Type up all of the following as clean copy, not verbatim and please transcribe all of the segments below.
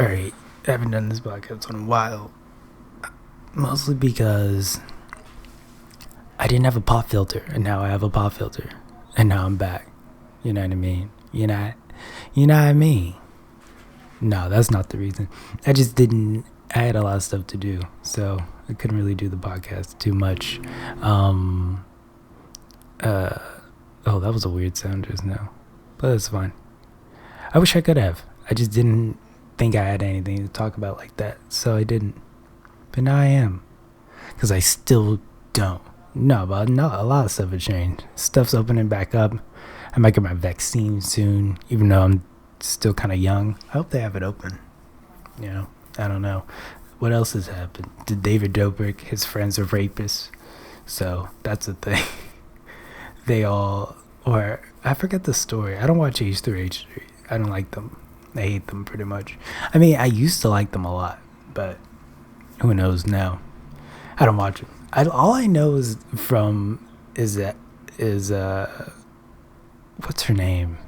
Alright, I haven't done this podcast in a while. Mostly because I didn't have a pop filter, and now I have a pop filter. And now I'm back. You know what I mean? You know what I mean? No, that's not the reason. I just didn't. I had a lot of stuff to do, so I couldn't really do the podcast too much. Oh, that was a weird sound just now. But that's fine. I wish I could have. I just didn't think I had anything to talk about like that, so I didn't. But now I am. Because I still don't. No, but no, a lot of stuff has changed. Stuff's opening back up. I might get my vaccine soon, even though I'm still kind of young. I hope they have it open. You know, I don't know. What else has happened? Did David Dobrik, his friends are rapists. So that's the thing. They all, or I forget the story. I don't watch H3H3. I don't like them. I hate them pretty much. I mean, I used to like them a lot, but who knows now? I don't watch them. All I know is what's her name?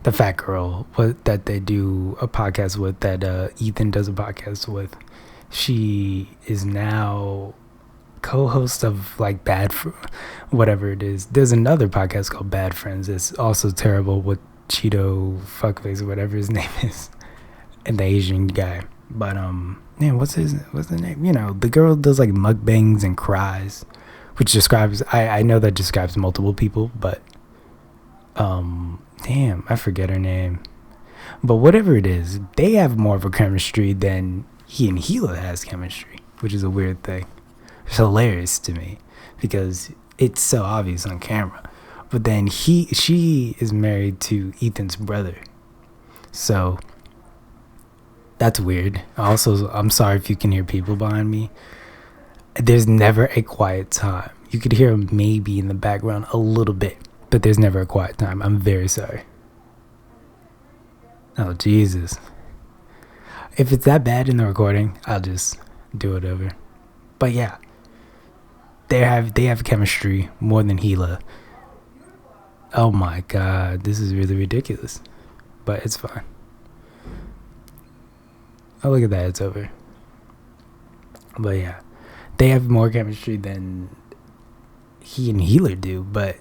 The fat girl that they do a podcast with, that Ethan does a podcast with. She is now co-host of like whatever it is. There's another podcast called Bad Friends. It's also terrible with Cheeto fuckface or whatever his name is, and the Asian guy. But man, what's the name? You know, the girl does like mukbangs and cries, which describes. I know that describes multiple people, but damn, I forget her name. But whatever it is, they have more of a chemistry than he and Hila has chemistry, which is a weird thing. It's hilarious to me because it's so obvious on camera. But then she is married to Ethan's brother, so that's weird. Also, I'm sorry if you can hear people behind me. There's never a quiet time. You could hear them maybe in the background a little bit, but there's never a quiet time. I'm very sorry. Oh, Jesus. If it's that bad in the recording, I'll just do it over. But yeah, they have chemistry more than Hila. Oh my God, this is really ridiculous. But it's fine. Oh, look at that, it's over. But yeah, they have more chemistry than he and Healer do, but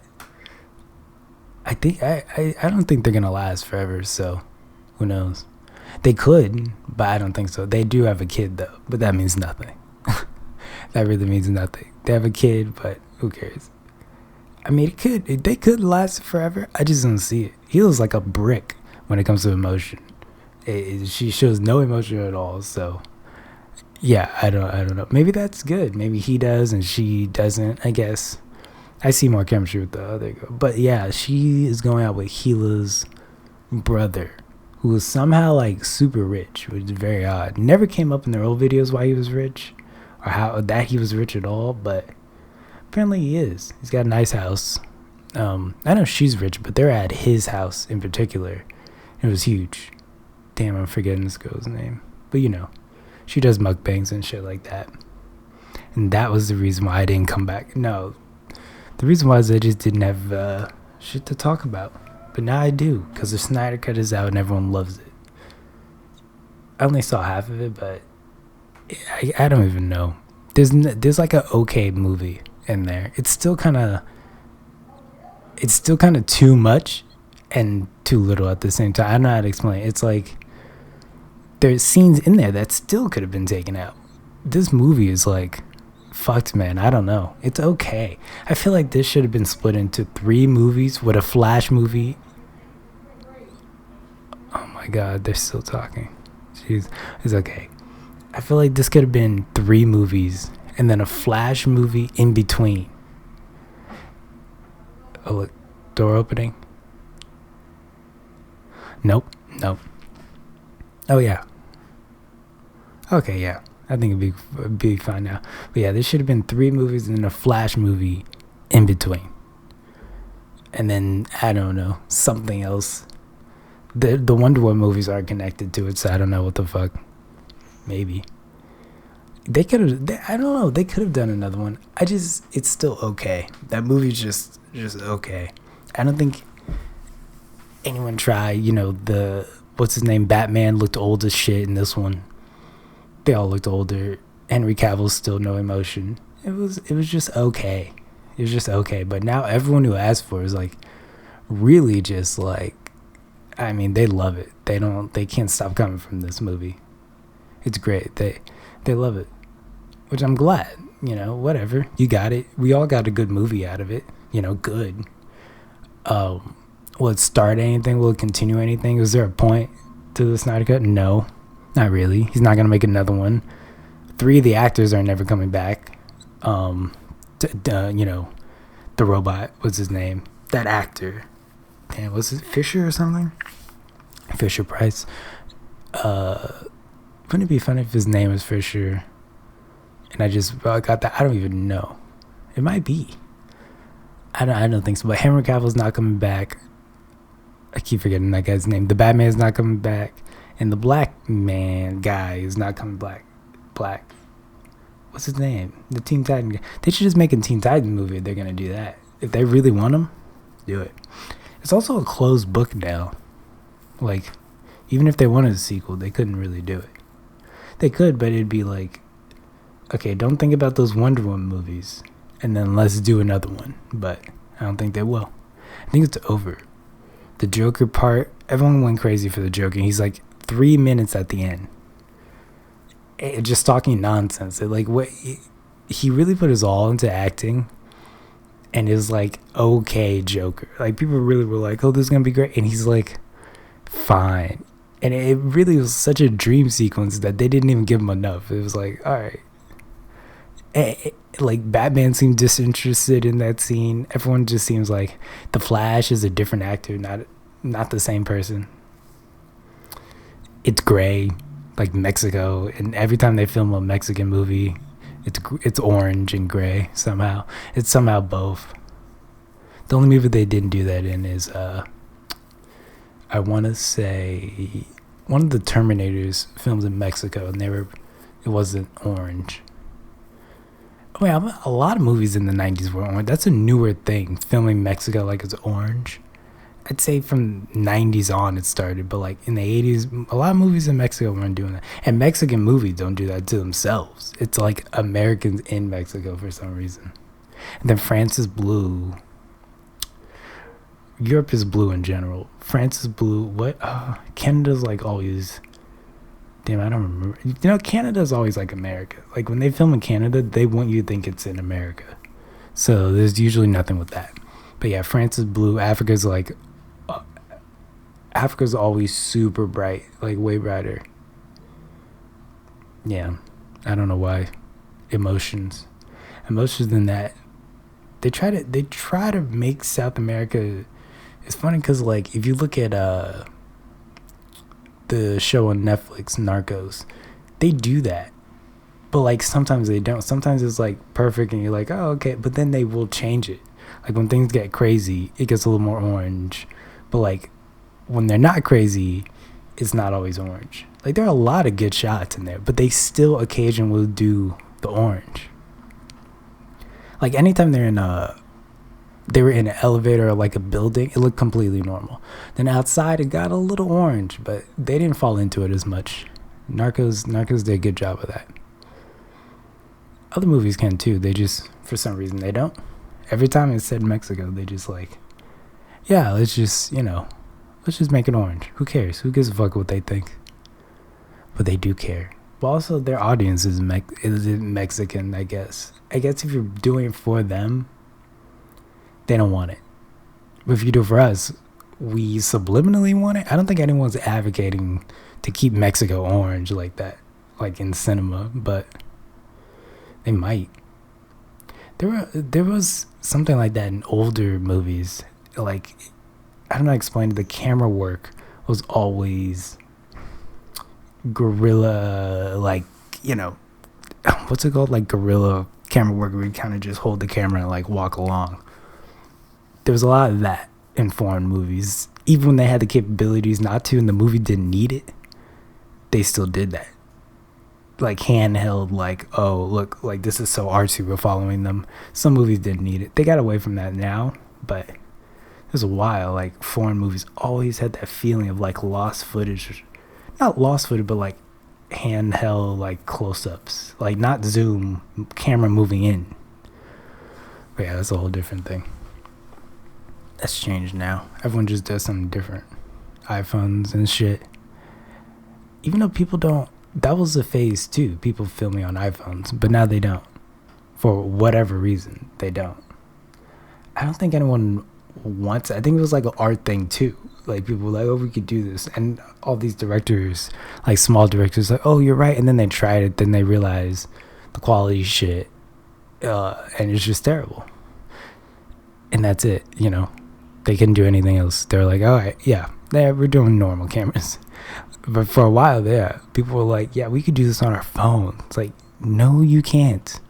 I don't think they're gonna last forever, so who knows? They could, but I don't think so. They do have a kid though, but that means nothing. That really means nothing. They have a kid, but who cares? I mean, they could last forever. I just don't see it. He looks like a brick when it comes to emotion. She shows no emotion at all. So, yeah, I don't know. Maybe that's good. Maybe he does and she doesn't. I guess I see more chemistry with the other girl. But yeah, she is going out with Hila's brother, who is somehow like super rich, which is very odd. Never came up in their old videos why he was rich or how that he was rich at all, but apparently he is. He's got a nice house. I know she's rich, but they're at his house in particular. It was huge. Damn, I'm forgetting this girl's name. But you know, she does mukbangs and shit like that. And that was the reason why I didn't come back. No, the reason was I just didn't have shit to talk about. But now I do, because the Snyder Cut is out and everyone loves it. I only saw half of it, but I don't even know. There's like a okay movie in there. It's still kind of too much and too little at the same time. I don't know how to explain it. It's like there's scenes in there that still could have been taken out. This movie is like fucked, man. I don't know. It's okay. I feel like this should have been split into 3 movies with a Flash movie. Oh my God, they're still talking. Jeez, it's okay. I feel like this could have been 3 movies and then a Flash movie in between. Oh, look, door opening. Nope. Oh yeah. Okay, yeah. I think it'd be fine now. But yeah, there should have been 3 movies and then a Flash movie in between. And then, I don't know, something else. The Wonder Woman movies are connected to it, so I don't know what the fuck. Maybe. They could have, I don't know, they could have done another one. It's still okay. That movie's just okay. I don't think anyone tried, you know, the what's his name? Batman looked old as shit in this one. They all looked older. Henry Cavill's still no emotion. It was just okay. It was just okay. But now everyone who asked for it is like really just like, I mean, they love it. They can't stop coming from this movie. It's great. They love it, which I'm glad. You know, whatever. You got it. We all got a good movie out of it. You know, good. Will it start anything? Will it continue anything? Is there a point to the Snyder Cut? No, not really. He's not gonna make another one. 3 of the actors are never coming back. You know, the robot. What's his name? That actor. Damn, was it Fisher or something? Fisher Price. Wouldn't it be funny if his name was Fisher? And I just got that. I don't even know. It might be. I don't think so. But Henry Cavill's not coming back. I keep forgetting that guy's name. The Batman's not coming back, and the Black Man guy is not coming back. Black. What's his name? The Teen Titan guy. They should just make a Teen Titan movie if they're gonna do that. If they really want them, do it. It's also a closed book now. Like, even if they wanted a sequel, they couldn't really do it. They could, but it'd be like, okay, don't think about those Wonder Woman movies, and then let's do another one. But I don't think they will. I think it's over. The Joker part, everyone went crazy for the Joker. He's like 3 minutes at the end, just talking nonsense. Like, what he really put his all into acting, and is like, okay, Joker. Like, people really were like, oh, this is gonna be great, and he's like, fine. And it really was such a dream sequence that they didn't even give him enough. It was like, all right. Like, Batman seemed disinterested in that scene. Everyone just seems like the Flash is a different actor, not the same person. It's gray, like Mexico, and every time they film a Mexican movie, it's orange and gray somehow. It's somehow both. The only movie they didn't do that in is I want to say one of the Terminators filmed in Mexico, and it wasn't orange. Well, a lot of movies in the 90s were orange. That's a newer thing, filming Mexico like it's orange. I'd say from 90s on it started, but like in the 80s, a lot of movies in Mexico weren't doing that. And Mexican movies don't do that to themselves. It's like Americans in Mexico for some reason. And then France is blue. Europe is blue in general. France is blue. What? Canada's like always... Damn, I don't remember. You know, Canada's always like America. Like, when they film in Canada, they want you to think it's in America. So there's usually nothing with that. But yeah, France is blue. Africa's like... Africa's always super bright. Like, way brighter. Yeah. I don't know why. Emotions in that. They try to make South America... It's funny because, like, if you look at... the show on Netflix, Narcos, they do that, but like sometimes they don't. Sometimes it's like perfect and you're like, oh, okay, but then they will change it. Like, when things get crazy, it gets a little more orange, but like when they're not crazy, it's not always orange. Like, there are a lot of good shots in there, but they still occasionally will do the orange. Like, anytime they were in an elevator or like a building, it looked completely normal. Then outside, it got a little orange, but they didn't fall into it as much. Narcos did a good job of that. Other movies can too. They just, for some reason, they don't. Every time it's said Mexico, they just like, yeah, let's just make it orange. Who cares? Who gives a fuck what they think? But they do care. But also, their audience is Mexican, I guess. I guess if you're doing it for them, they don't want it. But if you do it for us, we subliminally want it. I don't think anyone's advocating to keep Mexico orange like that, like in cinema, but they might. There was something like that in older movies. Like, I don't know how to explain it. The camera work was always guerrilla, like, you know, what's it called? Like guerrilla camera work where you kind of just hold the camera and like walk along. There was a lot of that in foreign movies. Even when they had the capabilities not to and the movie didn't need it, they still did that. Like, handheld, like, oh, look, like, this is so artsy, we're following them. Some movies didn't need it. They got away from that now, but was a while, like foreign movies always had that feeling of like lost footage, not lost footage, but like handheld like close-ups, like not zoom, camera moving in. But yeah, that's a whole different thing. That's changed now. Everyone just does something different. iPhones and shit. Even though people don't, that was a phase too. People filming on iPhones, but now they don't. For whatever reason, they don't. I don't think anyone wants, I think it was like an art thing too. Like people were like, oh, we could do this. And all these directors, like small directors, like, oh, you're right. And then they tried it. Then they realized the quality shit. And it's just terrible. And that's it, you know. They couldn't do anything else. They were like, all right, yeah, we're doing normal cameras. But for a while there, people were like, yeah, we could do this on our phone. It's like, no, you can't.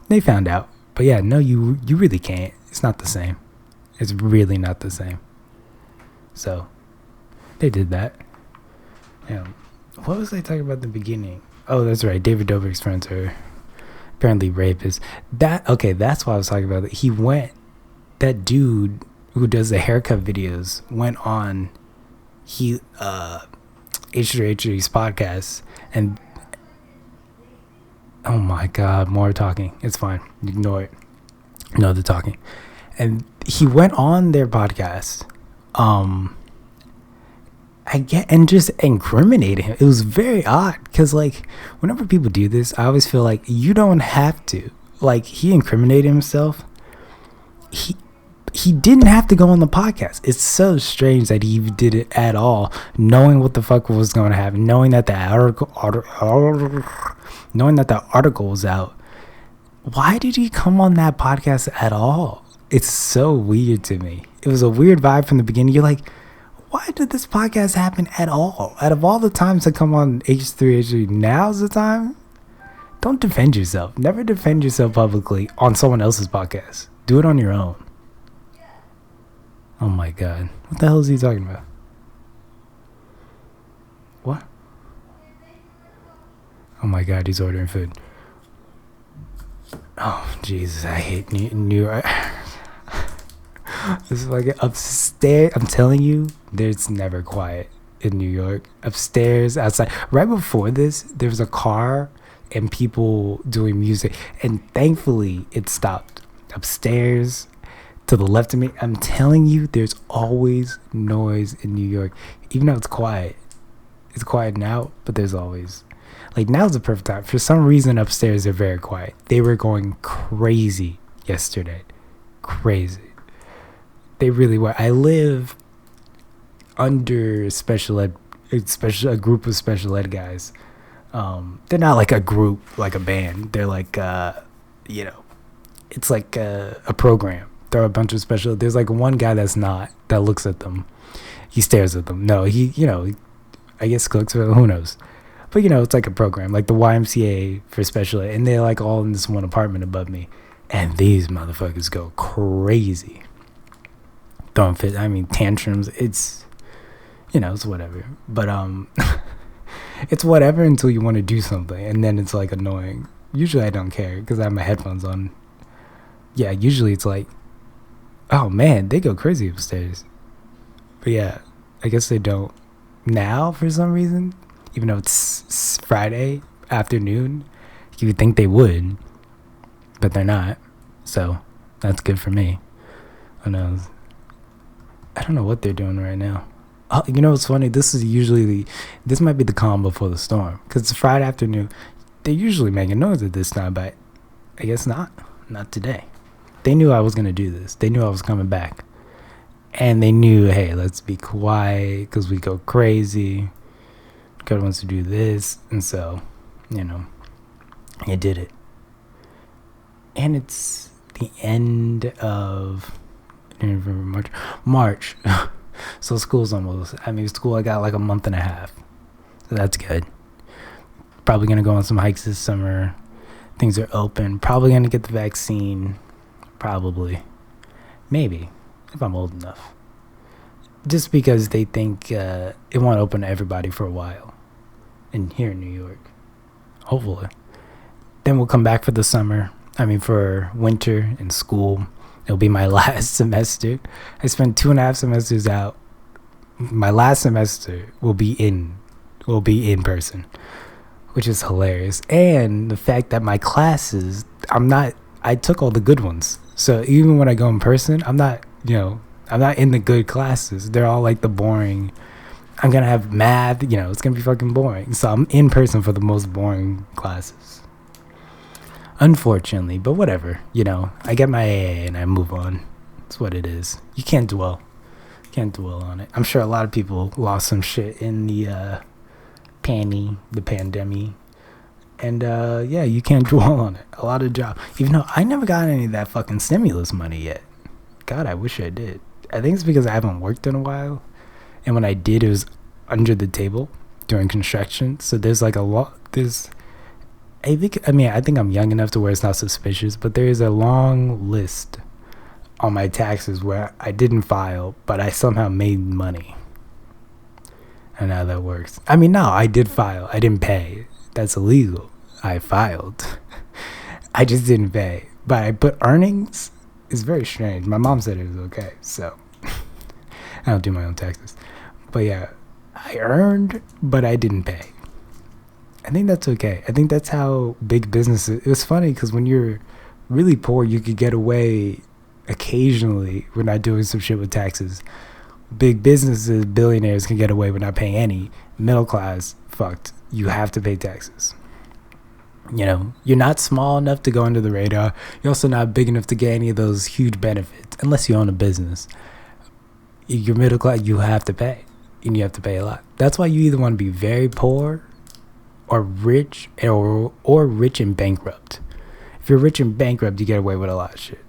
They found out. But yeah, no, you really can't. It's not the same. It's really not the same. So, they did that. What was I talking about in the beginning? Oh, that's right. David Dobrik's friends are apparently rapists. That's what I was talking about. That dude who does the haircut videos went on H3H3's podcast, and oh my god, more talking. It's fine. Ignore it. No, they're talking. And he went on their podcast, and just incriminated him. It was very odd, because like whenever people do this, I always feel like you don't have to. Like, he incriminated himself. He didn't have to go on the podcast. It's so strange that he even did it at all, knowing what the fuck was going to happen, knowing that the article was out. Why did he come on that podcast at all? It's so weird to me. It was a weird vibe from the beginning. You're like, why did this podcast happen at all? Out of all the times to come on H3H3, now's the time? Don't defend yourself. Never defend yourself publicly on someone else's podcast. Do it on your own. Oh my god. What the hell is he talking about? What? Oh my god, he's ordering food. Oh, Jesus, I hate New York. This is like upstairs. I'm telling you, there's never quiet in New York. Upstairs, outside. Right before this, there was a car and people doing music. And thankfully, it stopped. Upstairs, to the left of me, I'm telling you, there's always noise in New York. Even though it's quiet. It's quiet now, but there's always. Like, now's the perfect time. For some reason, upstairs, they're very quiet. They were going crazy yesterday. Crazy. They really were. I live under special ed, a group of special ed guys. They're not like a group, like a band. They're like, it's like a program. There are a bunch of special. There's like one guy that looks at them. He stares at them. No, I guess cooks, or who knows. But it's like a program, like the YMCA for special ed. And they're like all in this one apartment above me. And these motherfuckers go crazy. Throwing fit, tantrums. It's, it's whatever. But, it's whatever until you want to do something. And then it's like annoying. Usually I don't care because I have my headphones on. Yeah, usually it's like, oh man, they go crazy upstairs. But yeah, I guess they don't now for some reason. Even though it's Friday afternoon, you would think they would. But they're not. So, that's good for me. Who knows? I don't know what they're doing right now. Oh, what's funny? This might be the calm before the storm. Because it's Friday afternoon. They're usually making noise at this time, but I guess not. Not today. They knew I was going to do this. They knew I was coming back. And they knew, hey, let's be quiet because we go crazy. God wants to do this. And so, I did it. And it's the end of March. So school's almost, school I got like a month and a half. So that's good. Probably going to go on some hikes this summer. Things are open. Probably going to get the vaccine. Probably. Maybe. If I'm old enough. Just because they think it won't open to everybody for a while. Here in New York. Hopefully. Then we'll come back for the summer. For winter and school. It'll be my last semester. I spent 2.5 semesters out. My last semester will be in person, which is hilarious. And the fact that my classes, I took all the good ones. So even when I go in person, I'm not in the good classes. They're all like the boring. I'm going to have math, it's going to be fucking boring. So I'm in person for the most boring classes. Unfortunately, but whatever, I get my AA and I move on. That's what it is. You can't dwell on it. I'm sure a lot of people lost some shit in the pandemic. And you can't dwell on it. A lot of jobs. Even though I never got any of that fucking stimulus money yet. God, I wish I did. I think it's because I haven't worked in a while. And when I did, it was under the table during construction. So there's like a lot. I think I'm young enough to where it's not suspicious. But there is a long list on my taxes where I didn't file, but I somehow made money. And how that works. No, I did file. I didn't pay. That's illegal. I filed. I just didn't pay. But I put earnings. It's very strange. My mom said it was okay. So I don't do my own taxes. But yeah, I earned, but I didn't pay. I think that's okay. I think that's how big business is. It was funny because when you're really poor, you could get away occasionally with not doing some shit with taxes. Big businesses, billionaires can get away with not paying any. Middle class, fucked. You have to pay taxes. You're not small enough to go under the radar. You're also not big enough to get any of those huge benefits unless you own a business. You're middle class, you have to pay. And you have to pay a lot. That's why you either want to be very poor or rich or rich and bankrupt. If you're rich and bankrupt, you get away with a lot of shit.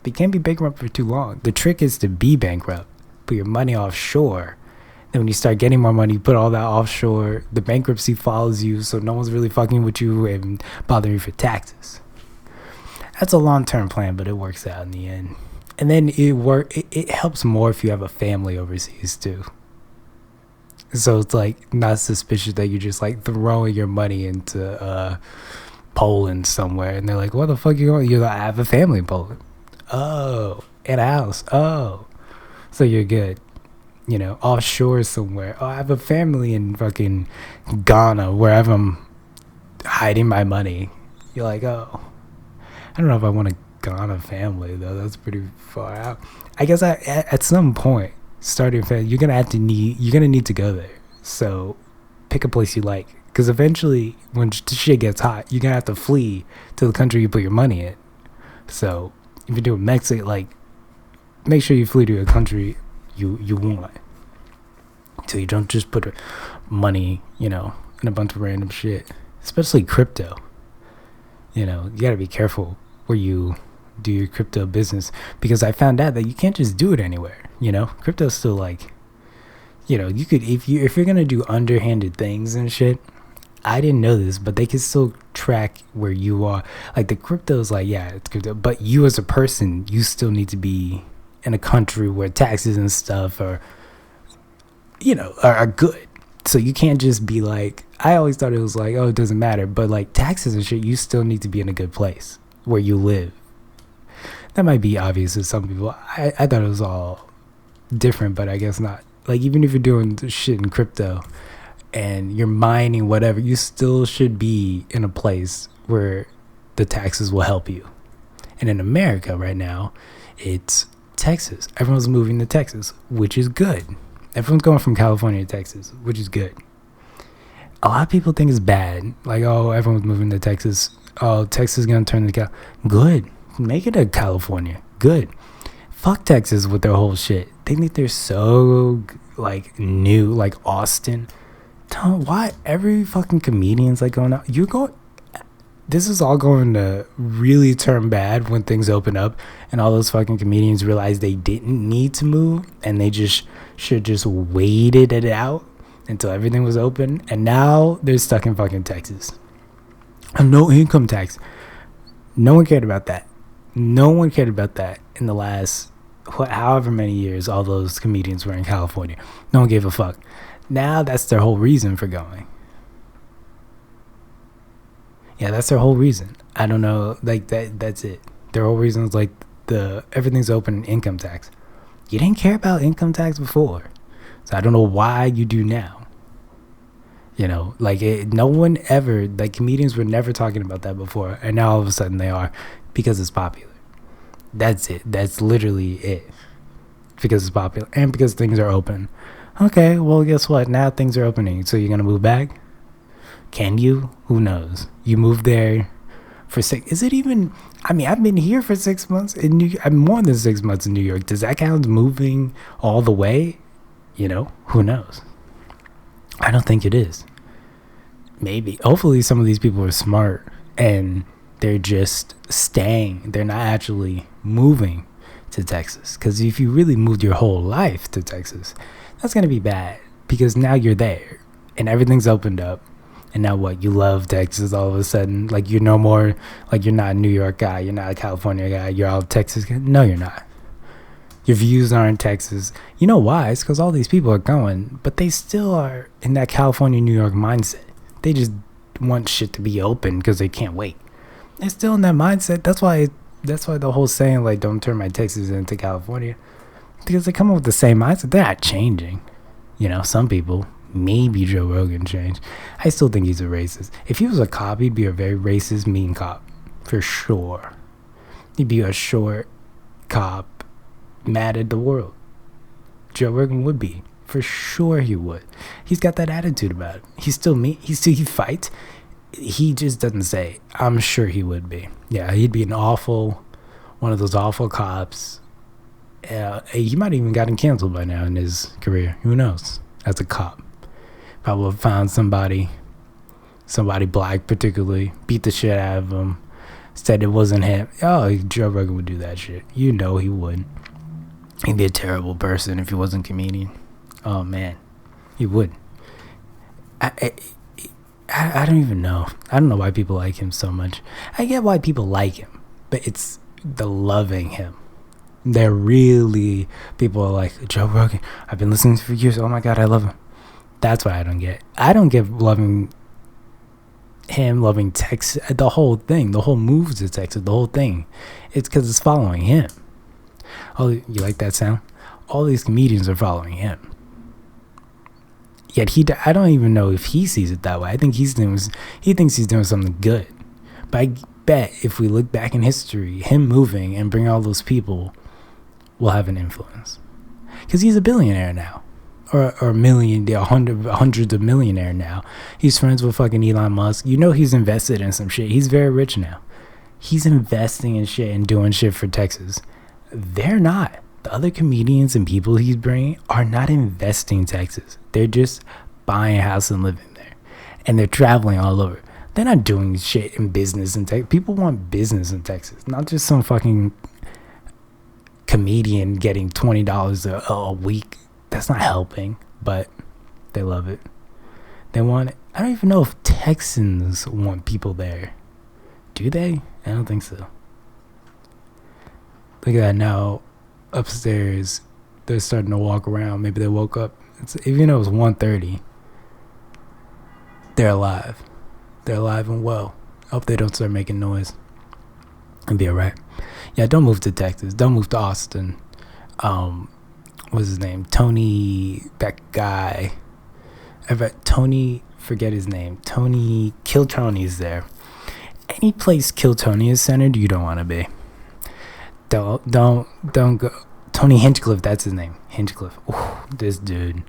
But you can't be bankrupt for too long. The trick is to be bankrupt. Put your money offshore. Then when you start getting more money, you put all that offshore. The bankruptcy follows you, so no one's really fucking with you and bothering you for taxes. That's a long-term plan, but it works out in the end. And then it helps more if you have a family overseas too. So it's like not suspicious that you're just like throwing your money into Poland somewhere, and they're like, "What the fuck you going?" You're like, "I have a family in Poland." Oh, in a house. Oh, so you're good. Offshore somewhere. Oh, I have a family in fucking Ghana, wherever I'm hiding my money. You're like, oh, I don't know if I want a Ghana family though. That's pretty far out. I guess at some point, starting family, you're gonna need to go there. So pick a place you like, because eventually, when shit gets hot, you're gonna have to flee to the country you put your money in. So if you're doing Mexico, like, make sure you flee to a country you want, so you don't just put money, in a bunch of random shit, especially crypto. You gotta be careful where you do your crypto business, because I found out that you can't just do it anywhere. Crypto's still like, you could, if you're gonna do underhanded things and shit. I didn't know this, but they can still track where you are. Like, the crypto's like, yeah, it's crypto, but you as a person, you still need to be in a country where taxes and stuff are good. So you can't just be like, I always thought it was like, oh, it doesn't matter, but like taxes and shit, you still need to be in a good place where you live. That might be obvious to some people. I thought it was all different, but I guess not. Like, even if you're doing shit in crypto and you're mining whatever, you still should be in a place where the taxes will help you. And in America right now, it's Texas. Everyone's moving to Texas, which is good. Everyone's going from California to Texas, which is good. A lot of people think it's bad. Like, oh, everyone's moving to Texas. Oh, Texas is going to turn to Good. Make it a California. Good. Fuck Texas with their whole shit. They think they're so, like, new, like Austin. Why every fucking comedian's like going out? This is all going to really turn bad when things open up and all those fucking comedians realize they didn't need to move and they should just waited it out until everything was open. And now they're stuck in fucking Texas. And no income tax. No one cared about that. No one cared about that in the last however many years all those comedians were in California. No one gave a fuck. Now that's their whole reason for going. Yeah, that's their whole reason. I don't know, like that's it. Their whole reason is like the everything's open in income tax. You didn't care about income tax before, so I don't know why you do now. You know, like no one ever, like comedians were never talking about that before, and now all of a sudden they are because it's popular. That's it. That's literally it. Because it's popular and because things are open. Okay, well, guess what? Now things are opening, so you're gonna move back? Can you? Who knows? You moved there for 6. Is it even? I mean, I've been here for 6 months in New. I'm more than 6 months in New York. Does that count as moving all the way? You know, who knows? I don't think it is. Maybe. Hopefully, some of these people are smart and they're just staying. They're not actually moving to Texas. Because if you really moved your whole life to Texas, that's gonna be bad. Because now you're there and everything's opened up. And now what? You love Texas all of a sudden. Like you're no more, like you're not a New York guy. You're not a California guy. You're all Texas guy. No, you're not. Your views aren't Texas. You know why? It's because all these people are going, but they still are in that California, New York mindset. They just want shit to be open because they can't wait. They're still in that mindset. That's why the whole saying, like, don't turn my Texas into California. Because they come up with the same mindset. They're not changing. You know, some people. Maybe Joe Rogan changed. I still think he's a racist. If he was a cop, he'd be a very racist, mean cop. For sure. He'd be a short cop, mad at the world. Joe Rogan would be. For sure he would. He's got that attitude about it. He's still mean. He fights. He just doesn't say. I'm sure he would be. Yeah, he'd be one of those awful cops. He might have even gotten canceled by now in his career. Who knows? As a cop. Probably have found somebody black particularly, beat the shit out of him, said it wasn't him. Oh, Joe Rogan would do that shit. You know he would. He'd be a terrible person if he wasn't a comedian. Oh, man. He would. I don't even know. I don't know why people like him so much. I get why people like him, but it's the loving him. They're really, people are like, Joe Rogan, I've been listening to him for years. Oh, my God, I love him. That's what I don't get. I don't get loving him, loving Texas, the whole thing, the whole move to Texas, the whole thing. It's because it's following him. Oh, you like that sound? All these comedians are following him. Yet I don't even know if he sees it that way. I think he thinks he's doing something good. But I bet if we look back in history, him moving and bringing all those people will have an influence. Because he's a billionaire now. Or a million, hundreds of millionaire now. He's friends with fucking Elon Musk. You know he's invested in some shit. He's very rich now. He's investing in shit and doing shit for Texas. They're not. The other comedians and people he's bringing are not investing in Texas. They're just buying a house and living there. And they're traveling all over. They're not doing shit in business in Texas. People want business in Texas. Not just some fucking comedian getting $20 a week. That's not helping, but they love it. They want it. I don't even know if Texans want people there. Do they? I don't think so. Look at that now. Upstairs, they're starting to walk around. Maybe they woke up. Even though it was 1:30, they're alive. They're alive and well. I hope they don't start making noise. And be alright. Yeah, don't move to Texas. Don't move to Austin. What's his name? Tony, that guy. Tony, forget his name. Tony, Kill Tony's there. Any place Kill Tony is centered, you don't want to be. Don't go. Tony Hinchcliffe, that's his name. Hinchcliffe. Ooh, this dude.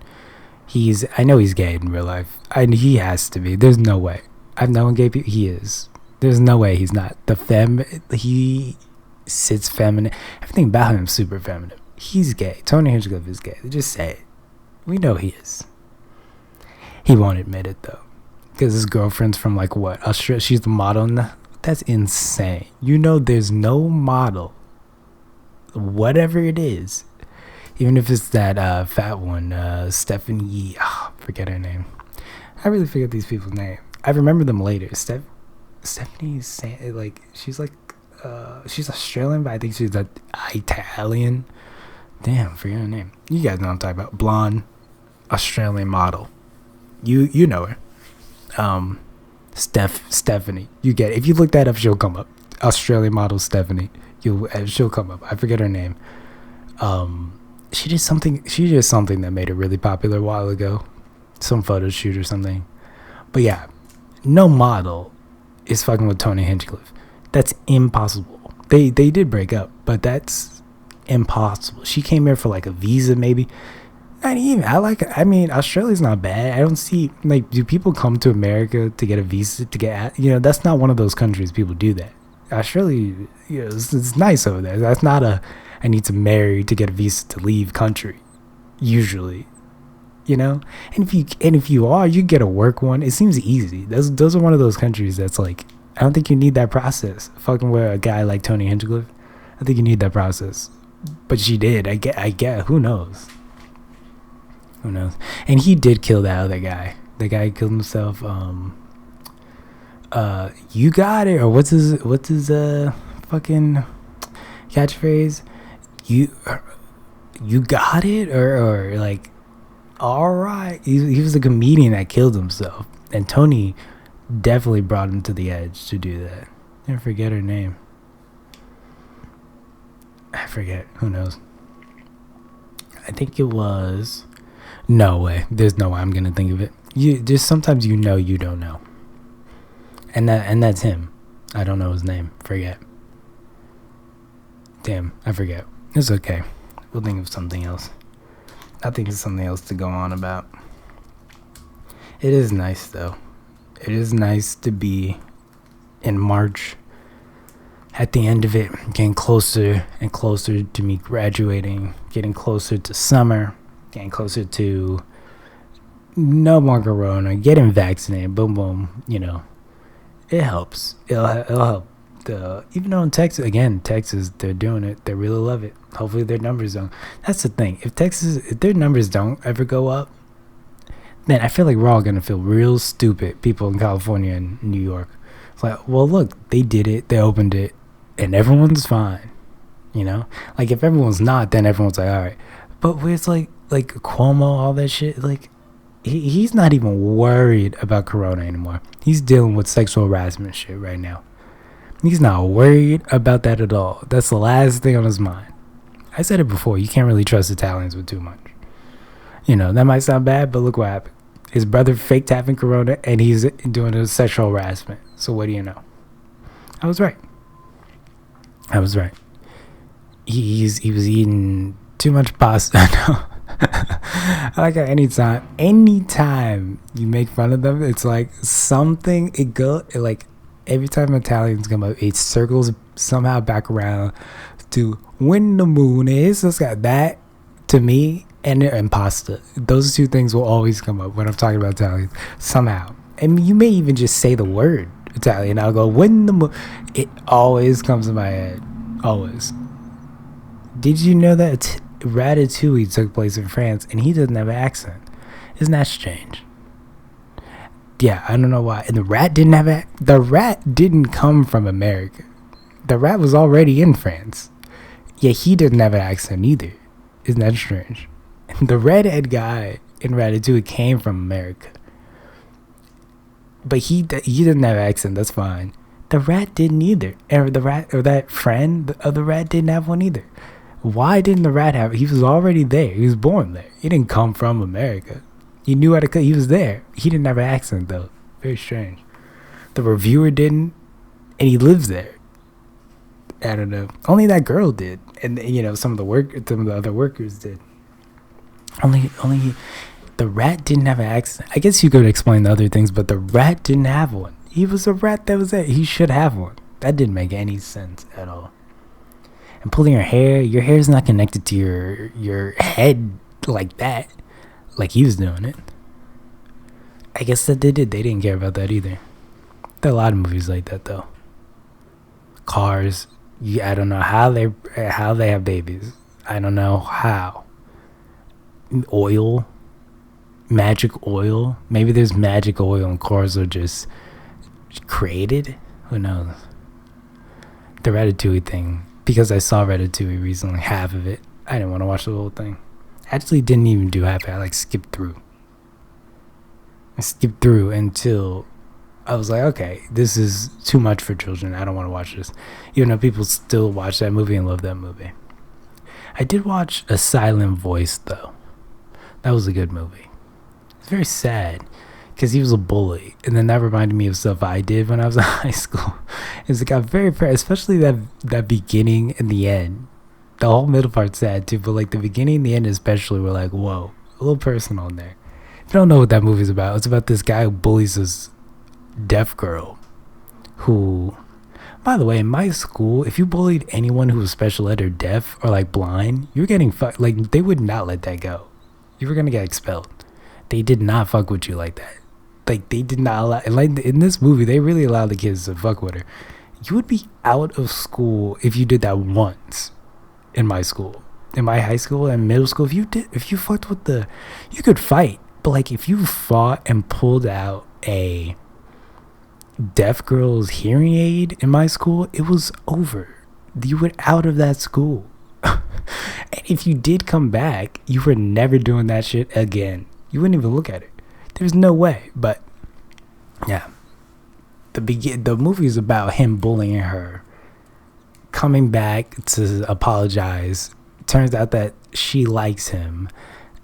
I know he's gay in real life. He has to be. There's no way. I've known gay people. He is. There's no way he's not. He sits feminine. Everything about him is super feminine. He's gay. Tony Hinchcliffe is gay. Just say it. We know he is. He won't admit it though. Because his girlfriend's from like what? Australia. She's the model now. That's insane. You know there's no model. Whatever it is. Even if it's that fat one. Stephanie. Forget her name. I really forget these people's name. I remember them later. Stephanie's like she's Australian, but I think she's Italian. Damn, forget her name. You guys know what I'm talking about. Blonde Australian model. You know her. Stephanie. You get it. If you look that up, she'll come up. Australian model Stephanie. She'll come up. I forget her name. She did something. She did something that made her really popular a while ago. Some photo shoot or something. But yeah, no model is fucking with Tony Hinchcliffe. That's impossible. They did break up, but that's impossible. She came here for like a visa, maybe. Not even. I mean, Australia's not bad. I don't see, like, do people come to America to get a visa to get, that's not one of those countries people do that. Australia, it's nice over there. That's not I need to marry to get a visa to leave country. Usually, and if you are, you get a work one. It seems easy. Those are one of those countries that's like, I don't think you need that process. Fucking with a guy like Tony Hinchcliffe, I think you need that process. But she did. I get. Who knows? Who knows? And he did kill that other guy. The guy who killed himself. You got it, or what's his fucking catchphrase? You got it, or like, all right. He was a comedian that killed himself, and Tony definitely brought him to the edge to do that. I forget her name. I forget. Who knows? I think it was. No way. There's no way I'm gonna think of it. Just sometimes you don't know. And that's him. I don't know his name. Forget. Damn, I forget. It's okay. We'll think of something else. I think it's something else to go on about. It is nice though. It is nice to be in March. At the end of it, getting closer and closer to me graduating, getting closer to summer, getting closer to no more corona, getting vaccinated, boom, boom, it helps. It'll help. Even though in Texas, they're doing it. They really love it. Hopefully their numbers don't. That's the thing. If their numbers don't ever go up, then I feel like we're all going to feel real stupid, people in California and New York. It's like, well, look, they did it. They opened it. And everyone's fine. Like, if everyone's not, then everyone's like, all right. But where it's like Cuomo, all that shit, like, he's not even worried about corona anymore. He's dealing with sexual harassment shit right now. He's not worried about that at all. That's the last thing on his mind. I said it before, you can't really trust Italians with too much. That might sound bad, but look what happened. His brother faked having corona, and he's doing a sexual harassment. So what do you know? I was right. He was eating too much pasta. I like how anytime you make fun of them, it's like something, like every time Italians come up, it circles somehow back around to when the moon is. So it's got that to me and pasta. Those two things will always come up when I'm talking about Italians somehow. And you may even just say the word Italian. I'll go when the moon. It always comes in my head. Always. Did you know that Ratatouille took place in France and he doesn't have an accent? Isn't that strange? Yeah, I don't know why. And the rat didn't come from America. The rat was already in France. Yeah, he didn't have an accent either. Isn't that strange? And the redhead guy in Ratatouille came from America. But he didn't have an accent, that's fine. The rat didn't either. And that friend of the rat didn't have one either. Why didn't the rat have it? He was already there. He was born there. He didn't come from America. He knew how to cook. He was there. He didn't have an accent, though. Very strange. The reviewer didn't, and he lives there. I don't know. Only that girl did, and some of the other workers did. Only the rat didn't have an accent. I guess you could explain the other things, but the rat didn't have one. He was a rat that was there. He should have one. That didn't make any sense at all. And pulling your hair is not connected to your head like that. Like he was doing it. I guess that they didn't care about that either. There are a lot of movies like that though. Cars. I don't know how they have babies. I don't know how. Oil. Magic oil. Maybe there's magic oil and cars are just created. Who knows? The Ratatouille thing. Because I saw Ratatouille recently, half of it. I didn't want to watch the whole thing. Actually didn't even do half it. I skipped through. I skipped through until I was like, okay, this is too much for children. I don't want to watch this. Even though people still watch that movie and love that movie. I did watch A Silent Voice, though. That was a good movie. It's very sad because he was a bully. And then that reminded me of stuff I did when I was in high school. It got very, especially that beginning and the end. The whole middle part's sad, too. But, like, the beginning and the end especially were like, whoa, a little personal in there. If you don't know what that movie's about, it's about this guy who bullies this deaf girl who, by the way, in my school, if you bullied anyone who was special ed or deaf or like blind, you were getting fucked. Like, they would not let that go. You were gonna get expelled. They did not fuck with you like that. Like, they did not allow, like in this movie, they really allowed the kids to fuck with her. You would be out of school if you did that once. In my school, in my high school and middle school, if you fucked with you could fight, but like if you fought and pulled out a deaf girl's hearing aid in my school, it was over. You were out of that school. And if you did come back, you were never doing that shit again. You wouldn't even look at it. There's no way. But yeah, the movie is about him bullying her, coming back to apologize. Turns out that she likes him.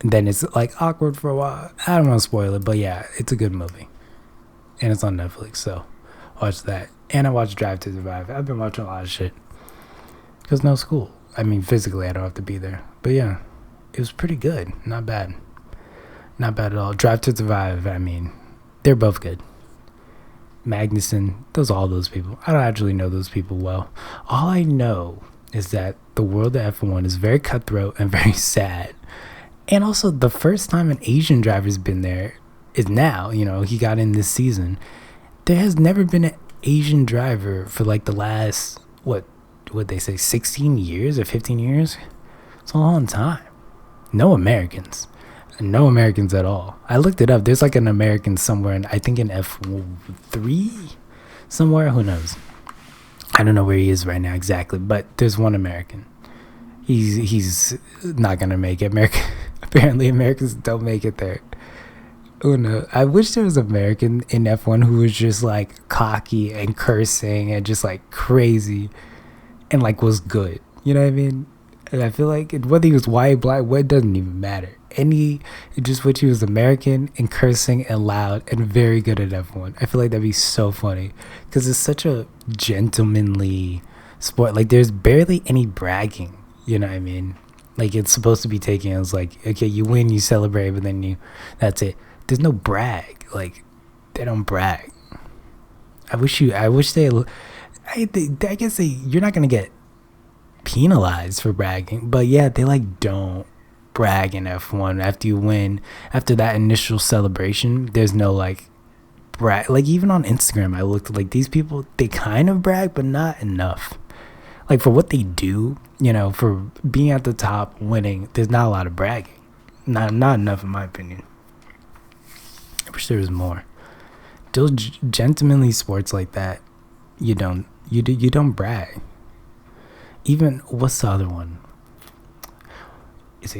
And then it's like awkward for a while. I don't want to spoil it, but yeah, it's a good movie. And it's on Netflix, so watch that. And I watched Drive to Survive. I've been watching a lot of shit. Because no school. I mean, physically, I don't have to be there. But yeah, it was pretty good. Not bad. Not bad at all. Drive to Survive, I mean, they're both good. Magnuson, all those people. I don't actually know those people well. All I know is that the world of F1 is very cutthroat and very sad. And also, the first time an Asian driver's been there is now. He got in this season. There has never been an Asian driver for like the last, what they say, 16 years or 15 years? It's a long time. No Americans. No Americans at all. I looked it up. There's like an American somewhere, I think in F3 somewhere. Who knows? I don't know where he is right now exactly, but there's one American. He's not gonna make it. Apparently Americans don't make it there. Oh no. I wish there was an American in F1 who was just like cocky and cursing and just like crazy and like was good. You know what I mean? And I feel like whether he was white, black, what, doesn't even matter. Just what he was American and cursing and loud and very good at F1. I feel like that'd be so funny because it's such a gentlemanly sport. Like there's barely any bragging. You know what I mean? Like it's supposed to be taken as like, okay, you win, you celebrate, but then that's it. There's no brag. Like they don't brag. I guess you're not gonna get penalized for bragging, but yeah, they like don't brag in F1 after you win. After that initial celebration, there's no like brag. Like even on Instagram, I looked like these people, they kind of brag, but not enough. Like for what they do, for being at the top, winning, there's not a lot of bragging. Not enough in my opinion. I wish there was more. Those gentlemanly sports like that, you don't brag. Even what's the other one? Is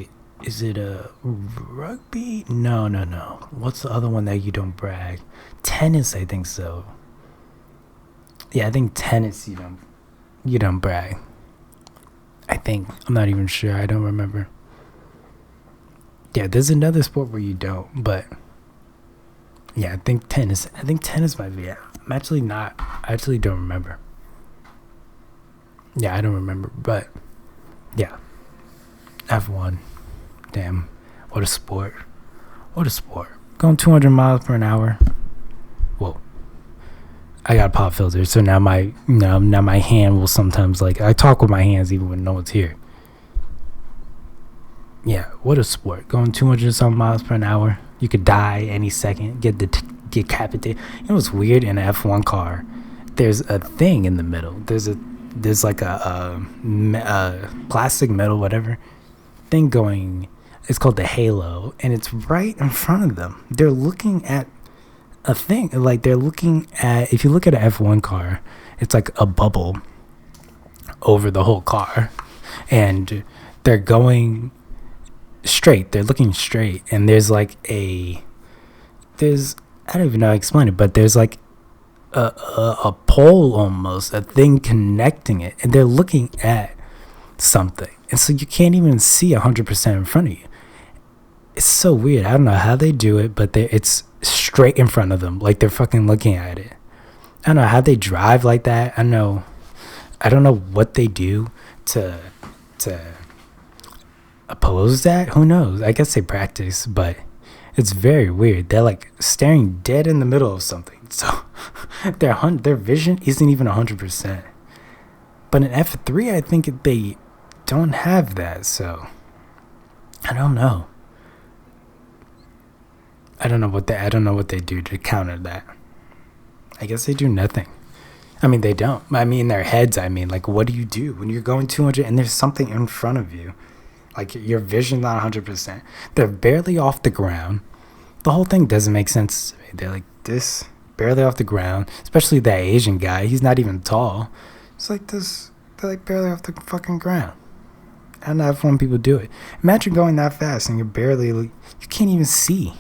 it a rugby? No. What's the other one that you don't brag? Tennis, I think so. Yeah, I think tennis you don't brag. I think. I'm not even sure. I don't remember. Yeah, there's another sport where you don't, but yeah, I think tennis might be it. I actually don't remember. Yeah, I don't remember, but yeah. F1. Damn. What a sport. Going 200 miles per hour. Whoa. I got a pop filter, so now my hand will sometimes I talk with my hands even when no one's here. Yeah, what a sport. Going 200 some miles per hour. You could die any second, get decapitated. You know what's weird in an F1 car? There's a thing in the middle. There's like a plastic metal whatever thing going. It's called the halo, and it's right in front of them. They're looking at a thing. Like they're looking at, if you look at an F1 car, it's like a bubble over the whole car, and they're going straight. They're looking straight, and there's I don't even know how to explain it, but there's like a pole, almost a thing connecting it, and they're looking at something, and so you can't even see 100% in front of you. It's so weird. I don't know how they do it, but it's straight in front of them, like they're fucking looking at it. I don't know how they drive like that. I don't know what they do to oppose that. Who knows? I guess they practice, but it's very weird. They're like staring dead in the middle of something, so their vision isn't even 100%. But in F3, I think they don't have that, so I don't know. I don't know what they do to counter that. I guess they do nothing. I mean, they don't. I mean, their heads. I mean, like, what do you do when you're going 200 and there's something in front of you? Like, your vision's not 100%. They're barely off the ground. The whole thing doesn't make sense to me. They're like this, barely off the ground. Especially that Asian guy. He's not even tall. It's like this. They're like barely off the fucking ground. I don't know if people do it. Imagine going that fast and you're barely, you can't even see.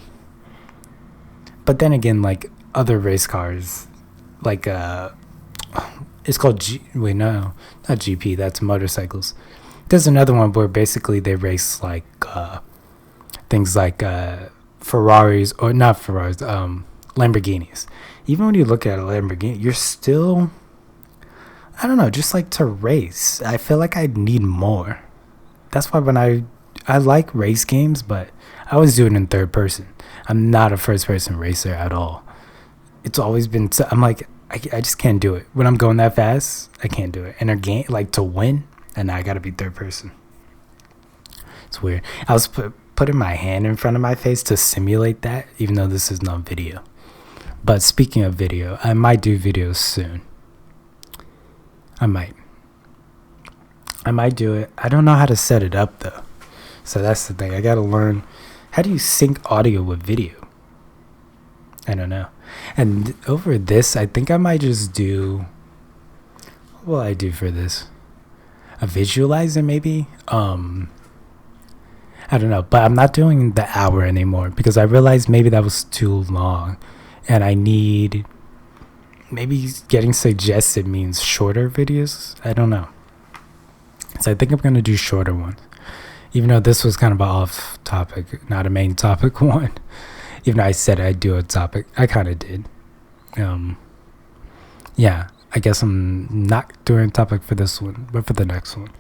But then again, like other race cars, like it's called not GP, that's motorcycles. There's another one where basically they race like things like Ferraris, or not Ferraris, Lamborghinis. Even when you look at a Lamborghini, you're still, I don't know, just like to race. I feel like I need more. That's why when I like race games, but I always do it in third person. I'm not a first person racer at all. It's always been, I'm like, I just can't do it. When I'm going that fast, I can't do it. In a game, like to win, and I gotta be third person. It's weird. I was putting my hand in front of my face to simulate that, even though this is not video. But speaking of video, I might do videos soon. I might do it. I don't know how to set it up though. So that's the thing. I gotta learn. How do you sync audio with video? I don't know. And over this, I think I might just do, what will I do for this? A visualizer maybe? I don't know. But I'm not doing the hour anymore because I realized maybe that was too long. And I need, maybe getting suggested means shorter videos. I don't know. So I think I'm going to do shorter ones. Even though this was kind of an off topic, not a main topic one. Even though I said I'd do a topic, I kind of did. Yeah, I guess I'm not doing a topic for this one, but for the next one.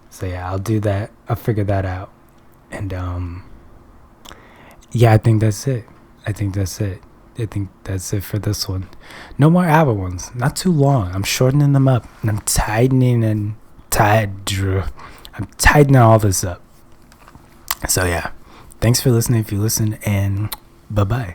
So yeah, I'll do that. I'll figure that out. And yeah, I think that's it. I think that's it for this one. No more hour ones. Not too long. I'm shortening them up. And I'm tightening all this up. So yeah, thanks for listening if you listen, and bye-bye.